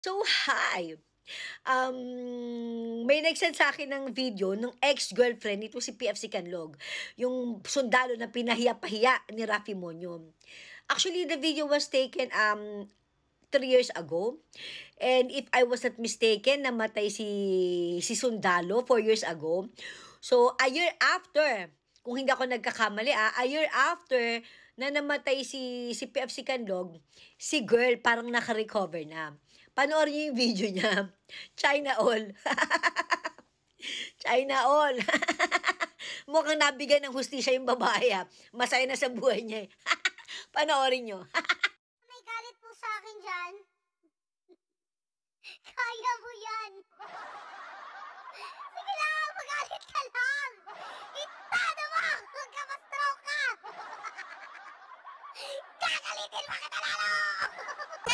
So, hi! May nag-send sa'kin ng video nung ex-girlfriend nito si PFC Canlog, yung sundalo na pinahiya-pahiya ni Raffy Monyo. Actually, the video was taken, 3 years ago, and if I was not mistaken, namatay si sundalo 4 years ago. So, a year after, kung hindi ako nagkakamali, a year after na namatay si PFC Canlog, si girl parang naka-recover na. Panoorin niyo yung video niya. China all. China all. Mukhang nabigyan ng hustisya yung babae, Masaya na sa buhay niya, eh. Panoorin niyo. May galit po sa akin diyan. Kaya mo yan. Sige lang, magalit ka lang. Itado mo hanggang ka. Gagalitin mo kita lalo.